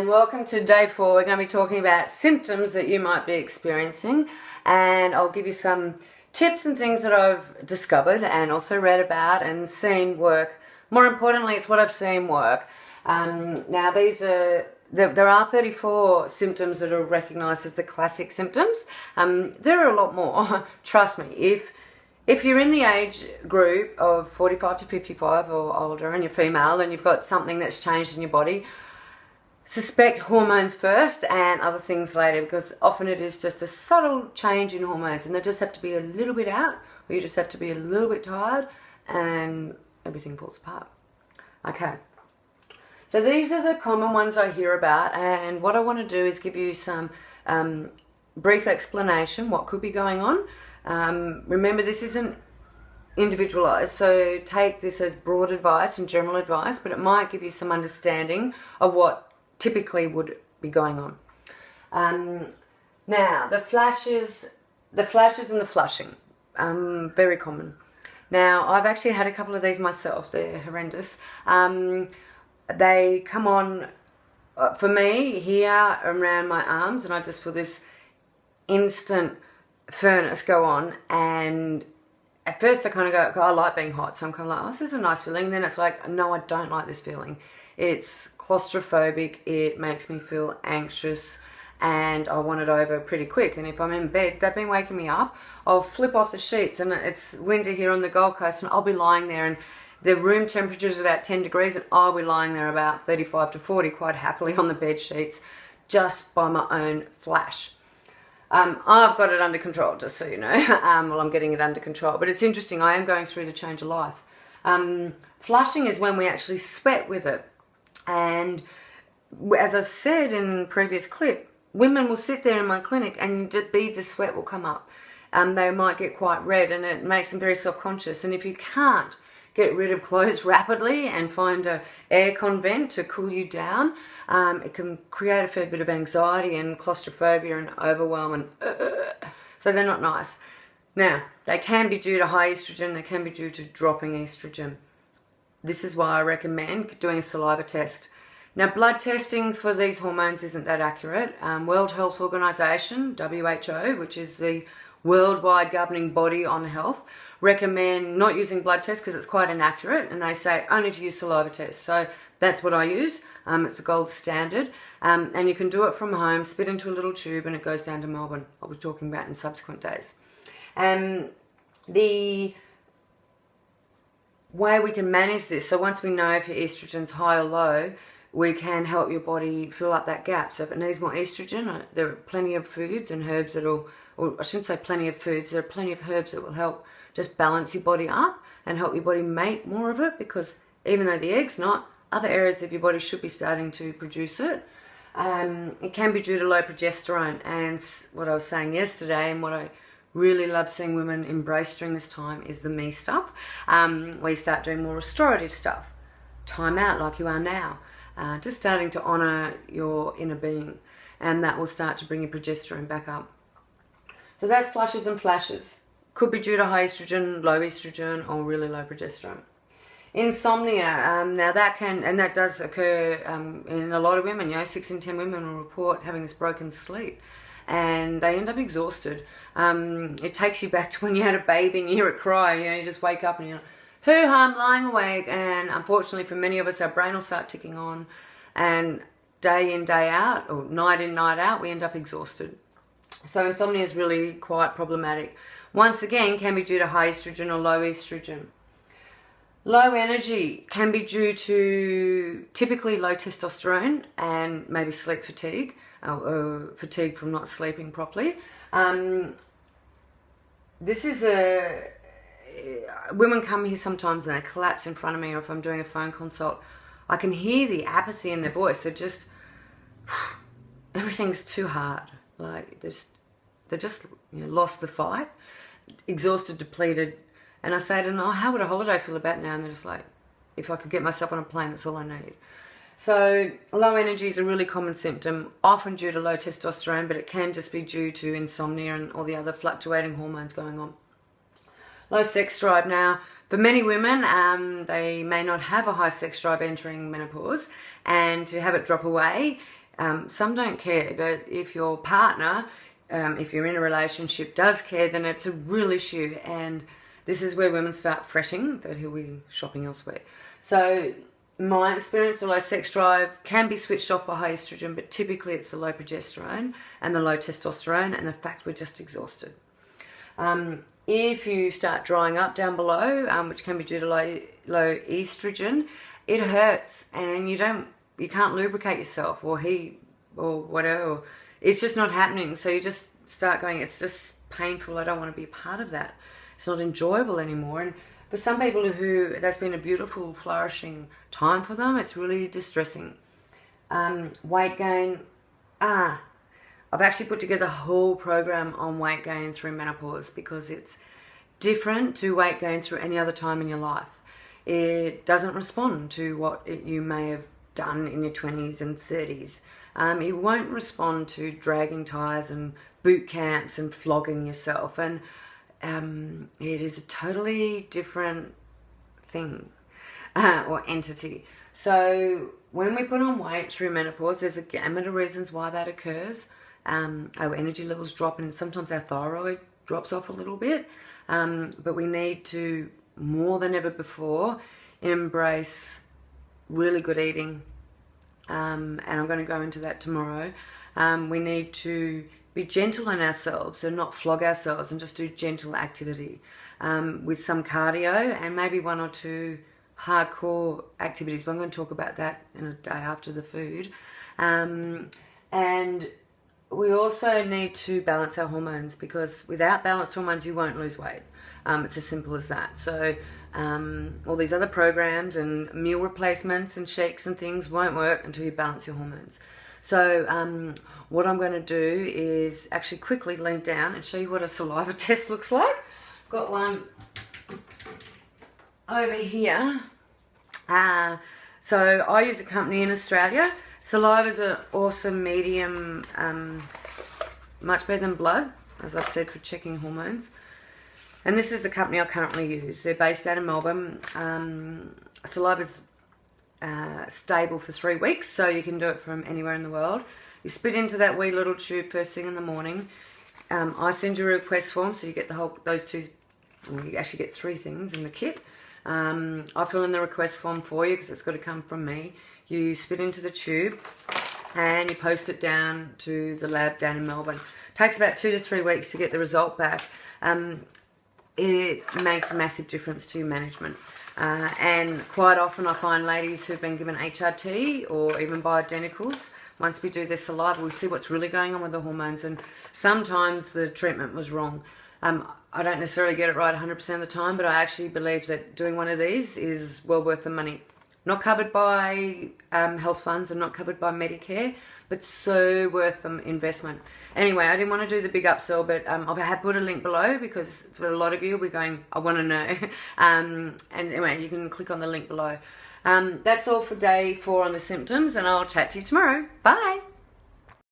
and welcome to day 4. We're going to be talking about symptoms that you might be experiencing, and I'll give you some tips and things that I've discovered and also read about and seen work. More importantly, it's what I've seen work. Now there are 34 symptoms that are recognised as the classic symptoms. There are a lot more. Trust me. If you're in the age group of 45 to 55 or older and you're female and you've got something that's changed in your body, suspect hormones first and other things later, because often it is just a subtle change in hormones and they just have to be a little bit out, or you just have to be a little bit tired and everything falls apart. Okay, so these are the common ones I hear about, and what I want to do is give you some brief explanation what could be going on. Remember, this isn't individualized, so take this as broad advice and general advice, but it might give you some understanding of what typically would be going on. Now, the flashes and the flushing, very common. Now, I've actually had a couple of these myself. They're horrendous. They come on, for me, here around my arms, and I just feel this instant furnace go on, and at first I kind of go, I like being hot, so I'm kind of like, oh, this is a nice feeling. Then it's like, no, I don't like this feeling. It's claustrophobic, it makes me feel anxious, and I want it over pretty quick. And if I'm in bed, they've been waking me up, I'll flip off the sheets, and it's winter here on the Gold Coast, and I'll be lying there, and the room temperature is about 10 degrees, and I'll be lying there about 35 to 40 quite happily on the bed sheets, just by my own flash. I've got it under control, just so you know. Well, I'm getting it under control. But it's interesting, I am going through the change of life. Flushing is when we actually sweat with it. And as I've said in previous clip, women will sit there in my clinic and just beads of sweat will come up. They might get quite red, and it makes them very self-conscious. And if you can't get rid of clothes rapidly and find an aircon vent to cool you down, it can create a fair bit of anxiety and claustrophobia and overwhelm, and so they're not nice. Now, they can be due to high estrogen, they can be due to dropping estrogen. This is why I recommend doing a saliva test. Now, blood testing for these hormones isn't that accurate. World Health Organization, WHO, which is the worldwide governing body on health, recommend not using blood tests because it's quite inaccurate, and they say only to use saliva tests. So that's what I use. It's the gold standard, and you can do it from home, spit into a little tube, and it goes down to Melbourne. I was talking about in subsequent days. The way we can manage this, so once we know if your estrogen's high or low, we can help your body fill up that gap. So if it needs more estrogen, there are plenty of foods and herbs or I shouldn't say plenty of foods, there are plenty of herbs that will help just balance your body up and help your body make more of it, because even though the egg's not, other areas of your body should be starting to produce it. It can be due to low progesterone, and what I was saying yesterday, and what I really love seeing women embrace during this time, is the me stuff, where you start doing more restorative stuff. Time out like you are now. Just starting to honour your inner being, and that will start to bring your progesterone back up. So that's flushes and flashes. Could be due to high estrogen, low estrogen, or really low progesterone. Insomnia, now that does occur in a lot of women. 6 in 10 women will report having this broken sleep, and they end up exhausted. It takes you back to when you had a baby and you hear it cry. You just wake up and you're like, hoo-ha, I'm lying awake. And unfortunately for many of us, our brain will start ticking on, and day in, day out, or night in, night out, we end up exhausted. So insomnia is really quite problematic. Once again, can be due to high estrogen or low estrogen. Low energy can be due to typically low testosterone and maybe sleep fatigue, or fatigue from not sleeping properly. This is women come here sometimes and they collapse in front of me, or if I'm doing a phone consult, I can hear the apathy in their voice. They're just, everything's too hard. Like they've just lost the fight, exhausted, depleted. And I say to them, oh, how would a holiday feel about now? And they're just like, if I could get myself on a plane, that's all I need. So low energy is a really common symptom, often due to low testosterone, but it can just be due to insomnia and all the other fluctuating hormones going on. Low sex drive. Now, for many women, they may not have a high sex drive entering menopause, and to have it drop away Some don't care, but if your partner, if you're in a relationship, does care, then it's a real issue. And this is where women start fretting that he'll be shopping elsewhere. So my experience, the low sex drive can be switched off by high estrogen, but typically it's the low progesterone and the low testosterone and the fact we're just exhausted. If you start drying up down below, which can be due to low estrogen, it hurts and you can't lubricate yourself or whatever. It's just not happening. So you just start going, it's just painful. I don't want to be a part of that. It's not enjoyable anymore. And for some people who that's been a beautiful, flourishing time for them, it's really distressing. Weight gain. I've actually put together a whole program on weight gain through menopause because it's different to weight gain through any other time in your life. It doesn't respond to what you may have done in your 20s and 30s. It won't respond to dragging tires and boot camps and flogging yourself. And it is a totally different thing or entity. So when we put on weight through menopause, there's a gamut of reasons why that occurs. Our energy levels drop and sometimes our thyroid drops off a little bit. But we need to, more than ever before, embrace really good eating. And I'm going to go into that tomorrow. We need to be gentle on ourselves and not flog ourselves and just do gentle activity with some cardio and maybe one or two hardcore activities. But I'm going to talk about that in a day after the food. And we also need to balance our hormones because without balanced hormones, you won't lose weight. It's as simple as that. So all these other programs and meal replacements and shakes and things won't work until you balance your hormones. So what I'm going to do is actually quickly lean down and show you what a saliva test looks like. Got one over here. So I use a company in Australia. Saliva's an awesome medium, much better than blood, as I've said, for checking hormones. And this is the company I currently use. They're based out in Melbourne. Saliva's stable for 3 weeks, so you can do it from anywhere in the world. You spit into that wee little tube first thing in the morning. I send you a request form, so you get those two. Well, you actually get 3 things in the kit. I fill in the request form for you because it's got to come from me. You spit into the tube and you post it down to the lab down in Melbourne. It takes about 2 to 3 weeks to get the result back. It makes a massive difference to management. And quite often I find ladies who've been given HRT or even bioidenticals, once we do their saliva, we see what's really going on with the hormones, and sometimes the treatment was wrong. I don't necessarily get it right 100% of the time, but I actually believe that doing one of these is well worth the money. Not covered by health funds and not covered by Medicare, but so worth the investment. Anyway, I didn't want to do the big upsell, but I have put a link below because for a lot of you, we're going, I want to know. And anyway, you can click on the link below. That's all for day 4 on the symptoms, and I'll chat to you tomorrow. Bye.